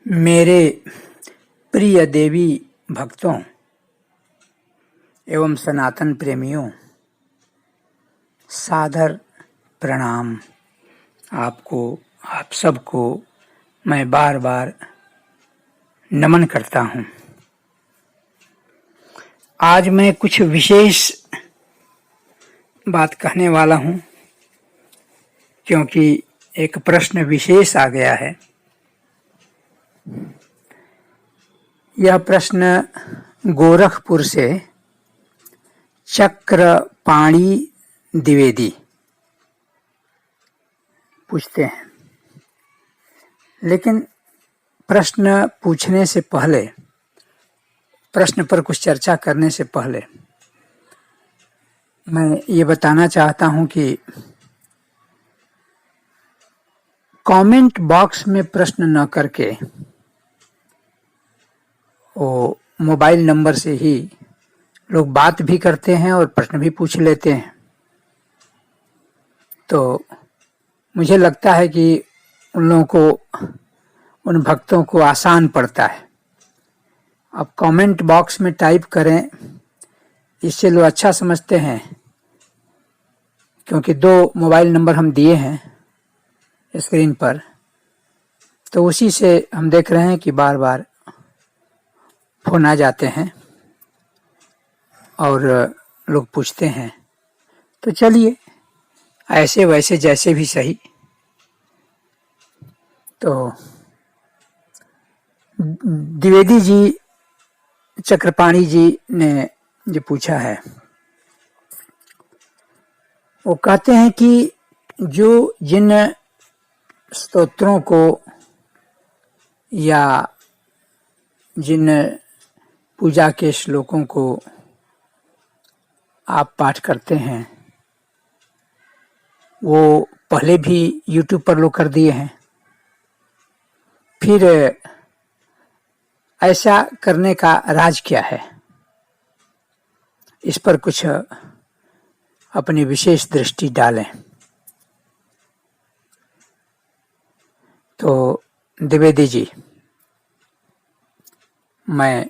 मेरे प्रिय देवी भक्तों एवं सनातन प्रेमियों, सादर प्रणाम। आपको, आप सबको मैं बार बार नमन करता हूँ। आज मैं कुछ विशेष बात कहने वाला हूँ, क्योंकि एक प्रश्न विशेष आ गया है। यह प्रश्न गोरखपुर से चक्रपाणी द्विवेदी पूछते हैं। लेकिन प्रश्न पूछने से पहले, प्रश्न पर कुछ चर्चा करने से पहले मैं ये बताना चाहता हूं कि कमेंट बॉक्स में प्रश्न न करके वो मोबाइल नंबर से ही लोग बात भी करते हैं और प्रश्न भी पूछ लेते हैं। तो मुझे लगता है कि उन लोगों को, उन भक्तों को आसान पड़ता है। अब कमेंट बॉक्स में टाइप करें, इससे लोग अच्छा समझते हैं, क्योंकि 2 मोबाइल नंबर हम दिए हैं स्क्रीन पर, तो उसी से हम देख रहे हैं कि बार बार फोन आ जाते हैं और लोग पूछते हैं। तो चलिए, ऐसे वैसे जैसे भी सही। तो द्विवेदी जी, चक्रपाणी जी ने जो पूछा है, वो कहते हैं कि जो जिन स्तोत्रों को या जिन पूजा के श्लोकों को आप पाठ करते हैं, वो पहले भी YouTube पर लोग कर दिए हैं। फिर ऐसा करने का राज क्या है, इस पर कुछ अपनी विशेष दृष्टि डालें। तो द्विवेदी जी, मैं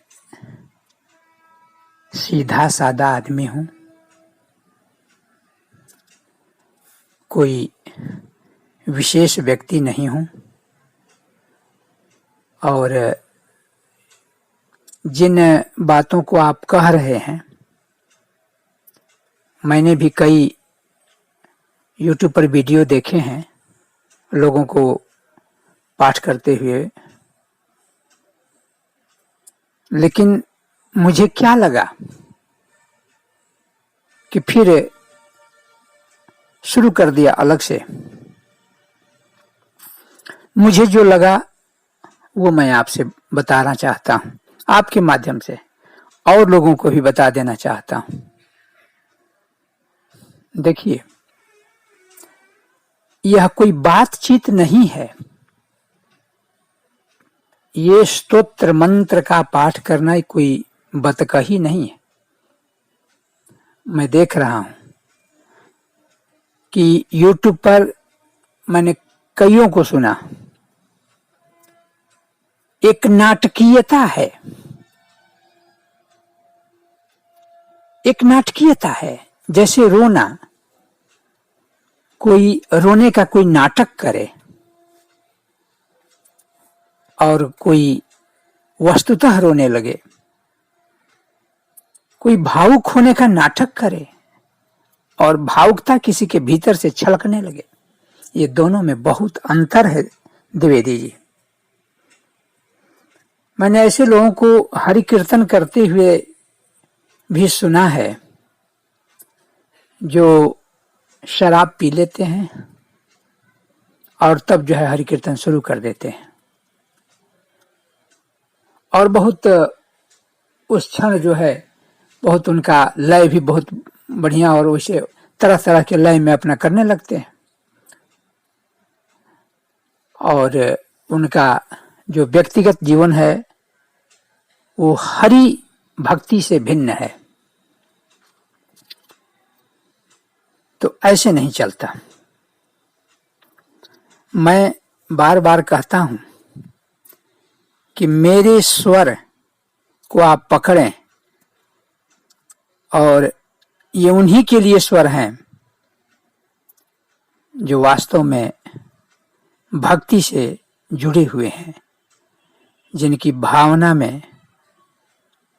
सीधा सादा आदमी हूँ, कोई विशेष व्यक्ति नहीं हूँ, और जिन बातों को आप कह रहे हैं, मैंने भी कई YouTube पर वीडियो देखे हैं लोगों को पाठ करते हुए। लेकिन मुझे क्या लगा कि फिर शुरू कर दिया अलग से। मुझे जो लगा वो मैं आपसे बताना चाहता हूं, आपके माध्यम से और लोगों को भी बता देना चाहता हूं। देखिए, यह कोई बातचीत नहीं है। ये स्तोत्र मंत्र का पाठ करना कोई बतकही नहीं है। मैं देख रहा हूं कि YouTube पर मैंने कईयों को सुना, एक नाटकीयता है, एक नाटकीयता है। जैसे रोना, कोई रोने का कोई नाटक करे और कोई वस्तुतः रोने लगे, कोई भावुक होने का नाटक करे और भावुकता किसी के भीतर से छलकने लगे। ये दोनों में बहुत अंतर है द्विवेदी जी। मैंने ऐसे लोगों को हरि कीर्तन करते हुए भी सुना है जो शराब पी लेते हैं और तब जो है हरि कीर्तन शुरू कर देते हैं, और बहुत उस क्षण जो है बहुत उनका लय भी बहुत बढ़िया, और वैसे तरह तरह के लय में अपना करने लगते हैं, और उनका जो व्यक्तिगत जीवन है वो हरि भक्ति से भिन्न है। तो ऐसे नहीं चलता। मैं बार बार कहता हूं कि मेरे स्वर को आप पकड़ें और ये उन्हीं के लिए स्वर हैं जो वास्तव में भक्ति से जुड़े हुए हैं, जिनकी भावना में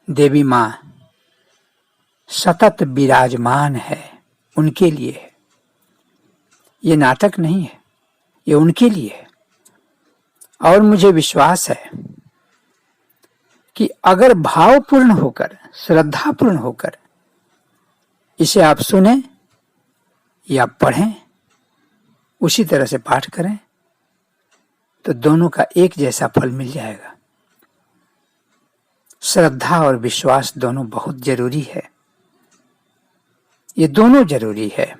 देवी माँ सतत विराजमान है। उनके लिए है, ये नाटक नहीं है, ये उनके लिए है। और मुझे विश्वास है कि अगर भावपूर्ण होकर, श्रद्धापूर्ण होकर इसे आप सुने या पढ़ें, उसी तरह से पाठ करें, तो दोनों का एक जैसा फल मिल जाएगा। श्रद्धा और विश्वास दोनों बहुत जरूरी है, ये दोनों जरूरी है।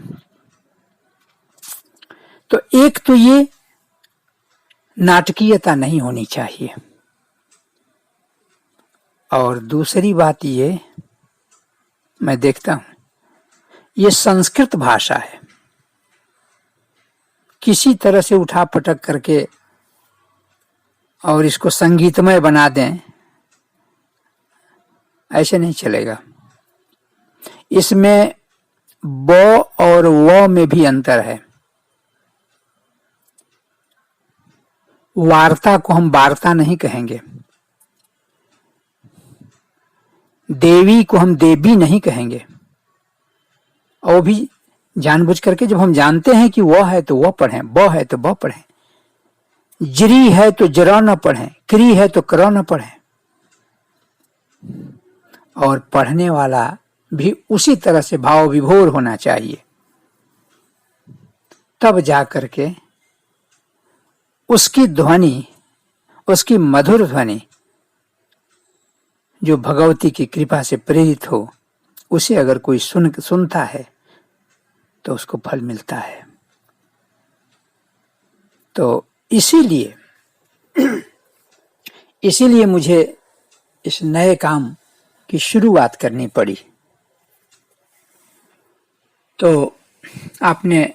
तो एक तो ये नाटकीयता नहीं होनी चाहिए, और दूसरी बात ये, मैं देखता हूं ये संस्कृत भाषा है, किसी तरह से उठा पटक करके और इसको संगीतमय बना दें, ऐसे नहीं चलेगा। इसमें ब और व में भी अंतर है। वार्ता को हम वार्ता नहीं कहेंगे, देवी को हम देवी नहीं कहेंगे, और भी जानबूझ करके जब हम जानते हैं कि वह है तो वह पढ़ें, ब है तो ब पढ़ें, जरी है तो जरा न पढ़ें, क्री है तो करो न पढ़ें। और पढ़ने वाला भी उसी तरह से भाव विभोर होना चाहिए, तब जा करके उसकी ध्वनि, उसकी मधुर ध्वनि जो भगवती की कृपा से प्रेरित हो, उसे अगर कोई सुनता है तो उसको फल मिलता है। तो इसीलिए मुझे इस नए काम की शुरुआत करनी पड़ी। तो आपने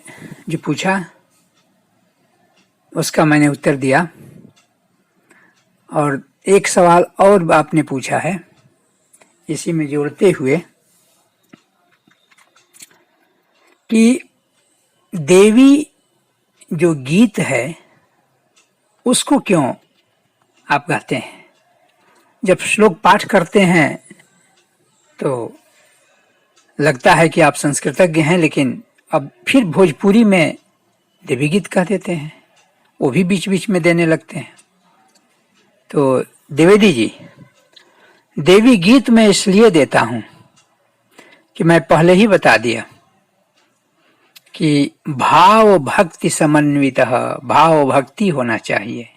जो पूछा उसका मैंने उत्तर दिया, और एक सवाल और आपने पूछा है इसी में जोड़ते हुए कि देवी जो गीत है उसको क्यों आप गाते हैं। जब श्लोक पाठ करते हैं तो लगता है कि आप संस्कृतज्ञ हैं, लेकिन अब फिर भोजपुरी में देवी गीत कह देते हैं, वो भी बीच बीच में देने लगते हैं। तो द्विवेदी जी, देवी गीत मैं इसलिए देता हूं कि मैं पहले ही बता दिया कि भाव भक्ति समन्वित, भाव भक्ति होना चाहिए।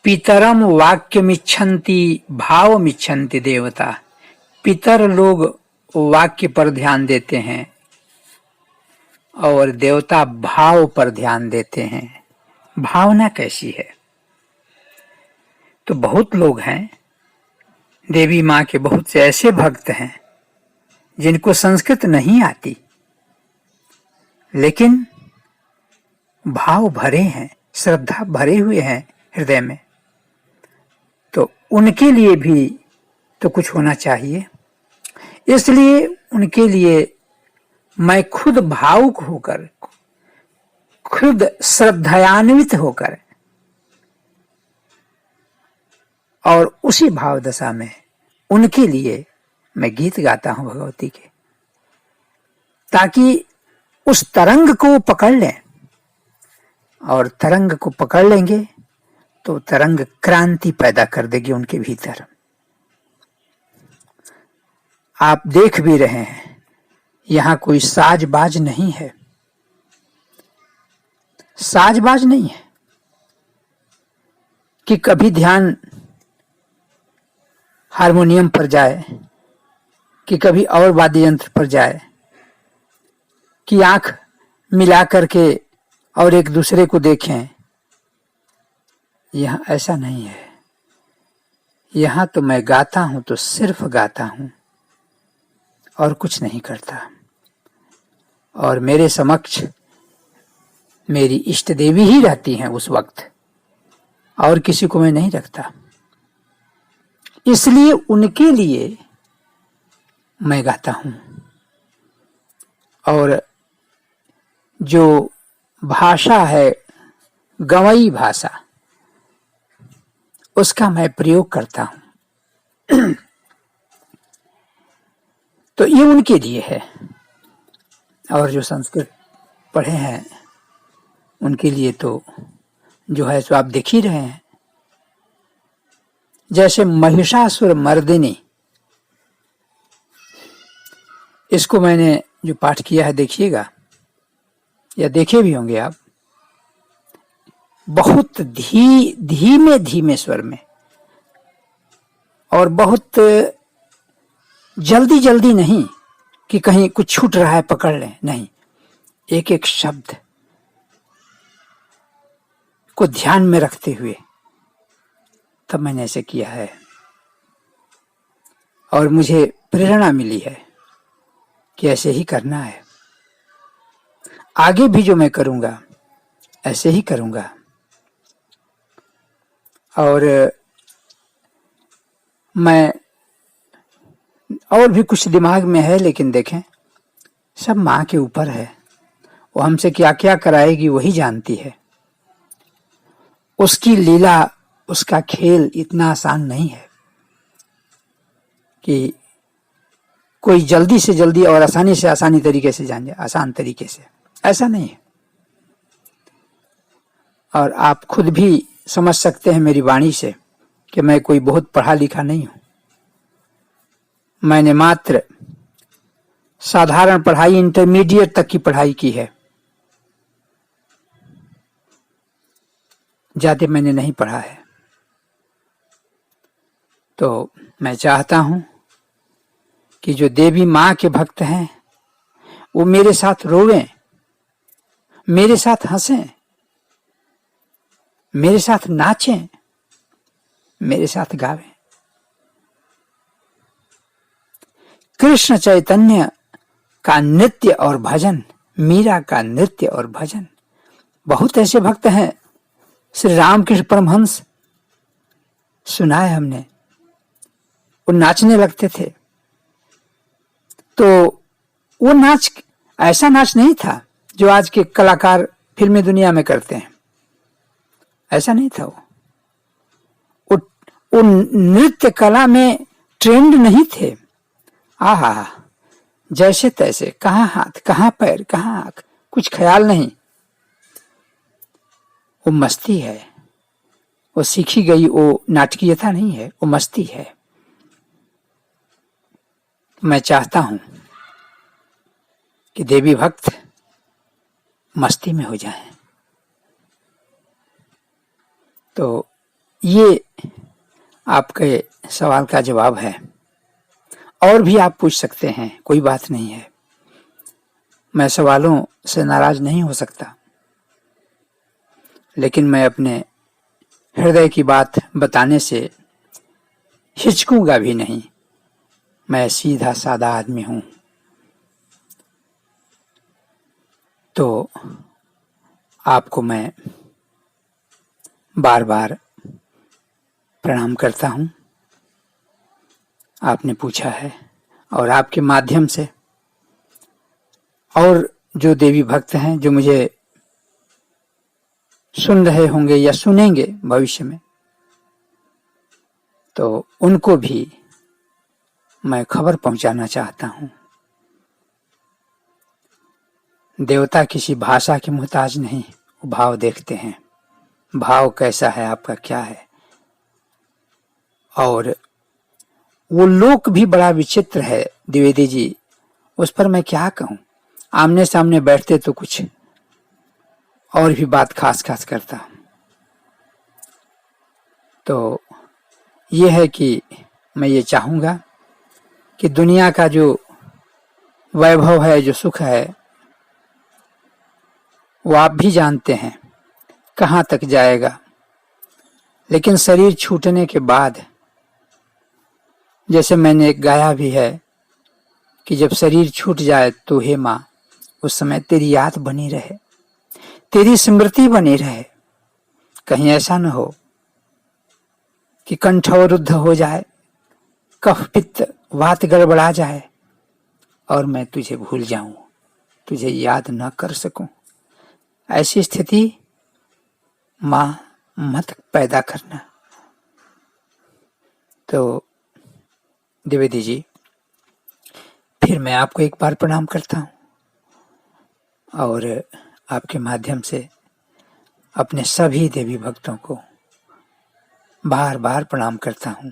पितरम वाक्यमिच्छन्ति भावमिच्छन्ति देवता। पितर लोग वाक्य पर ध्यान देते हैं और देवता भाव पर ध्यान देते हैं। भावना कैसी है? तो बहुत लोग हैं, देवी माँ के बहुत से ऐसे भक्त हैं जिनको संस्कृत नहीं आती, लेकिन भाव भरे हैं, श्रद्धा भरे हुए हैं हृदय में। तो उनके लिए भी तो कुछ होना चाहिए, इसलिए उनके लिए मैं खुद भावुक होकर, खुद श्रद्धान्वित होकर और उसी भाव दशा में उनके लिए मैं गीत गाता हूं भगवती के, ताकि उस तरंग को पकड़ लें, और तरंग को पकड़ लेंगे तो तरंग क्रांति पैदा कर देगी उनके भीतर। आप देख भी रहे हैं, यहां कोई साजबाज नहीं है, साजबाज नहीं है कि कभी ध्यान हारमोनियम पर जाए, कि कभी और वाद्य यंत्र पर जाए, कि आंख मिला करके और एक दूसरे को देखें। यहां ऐसा नहीं है। यहां तो मैं गाता हूं तो सिर्फ गाता हूं और कुछ नहीं करता, और मेरे समक्ष मेरी इष्ट देवी ही रहती हैं उस वक्त। और किसी को मैं नहीं रखता। इसलिए उनके लिए मैं गाता हूं। और जो भाषा है गवई भाषा, उसका मैं प्रयोग करता हूं। तो ये उनके लिए है। और जो संस्कृत पढ़े हैं उनके लिए तो जो है सो आप देख ही रहे हैं। जैसे महिषासुर मर्दिनी, इसको मैंने जो पाठ किया है देखिएगा, या देखे भी होंगे आप, बहुत धीमे धीमे स्वर में और बहुत जल्दी जल्दी नहीं कि कहीं कुछ छूट रहा है पकड़ लें, नहीं, एक एक शब्द को ध्यान में रखते हुए तब मैंने ऐसे किया है। और मुझे प्रेरणा मिली है कि ऐसे ही करना है। आगे भी जो मैं करूंगा ऐसे ही करूंगा। और मैं और भी कुछ दिमाग में है, लेकिन देखें सब माँ के ऊपर है। वो हमसे क्या क्या कराएगी वही जानती है। उसकी लीला, उसका खेल इतना आसान नहीं है कि कोई जल्दी से जल्दी और आसानी से आसानी तरीके से जान जाए, आसान तरीके से, ऐसा नहीं है। और आप खुद भी समझ सकते हैं मेरी वाणी से कि मैं कोई बहुत पढ़ा लिखा नहीं हूं। मैंने मात्र साधारण पढ़ाई, इंटरमीडिएट तक की पढ़ाई की है, ज्यादा मैंने नहीं पढ़ा है। तो मैं चाहता हूं कि जो देवी माँ के भक्त हैं वो मेरे साथ रोवें, मेरे साथ हंसें, मेरे साथ नाचें, मेरे साथ गावें। कृष्ण चैतन्य का नृत्य और भजन, मीरा का नृत्य और भजन, बहुत ऐसे भक्त हैं। श्री रामकृष्ण परमहंस सुना है हमने, वो नाचने लगते थे। तो वो नाच ऐसा नाच नहीं था जो आज के कलाकार फिल्मी दुनिया में करते हैं, ऐसा नहीं था। वो नृत्य कला में ट्रेंड नहीं थे। आहा, जैसे तैसे, कहाँ हाथ, कहाँ पैर, कहाँ आंख, कुछ ख्याल नहीं। वो मस्ती है, वो सीखी गई, वो नाटकीयता नहीं है, वो मस्ती है। मैं चाहता हूं कि देवी भक्त मस्ती में हो जाएं। तो ये आपके सवाल का जवाब है। और भी आप पूछ सकते हैं, कोई बात नहीं है, मैं सवालों से नाराज नहीं हो सकता, लेकिन मैं अपने हृदय की बात बताने से हिचकूंगा भी नहीं। मैं सीधा सादा आदमी हूं। तो आपको मैं बार बार प्रणाम करता हूं। आपने पूछा है, और आपके माध्यम से और जो देवी भक्त हैं जो मुझे सुन रहे होंगे या सुनेंगे भविष्य में, तो उनको भी मैं खबर पहुंचाना चाहता हूं। देवता किसी भाषा के मुहताज नहीं, वो भाव देखते हैं। भाव कैसा है आपका, क्या है। और वो लोक भी बड़ा विचित्र है द्विवेदी जी, उस पर मैं क्या कहूं। आमने सामने बैठते तो कुछ और भी बात खास खास करता। तो ये है कि मैं ये चाहूंगा कि दुनिया का जो वैभव है, जो सुख है, वो आप भी जानते हैं कहाँ तक जाएगा। लेकिन शरीर छूटने के बाद, जैसे मैंने एक गाया भी है कि जब शरीर छूट जाए तो हे माँ, उस समय तेरी याद बनी रहे, तेरी स्मृति बनी रहे। कहीं ऐसा न हो कि कंठ अवरुद्ध हो जाए, कफ पित्त वात गड़बड़ा जाए और मैं तुझे भूल जाऊं, तुझे याद न कर सकूं। ऐसी स्थिति मां मत पैदा करना। तो द्विवेदी जी, फिर मैं आपको एक बार प्रणाम करता हूं और आपके माध्यम से अपने सभी देवी भक्तों को बार बार प्रणाम करता हूं।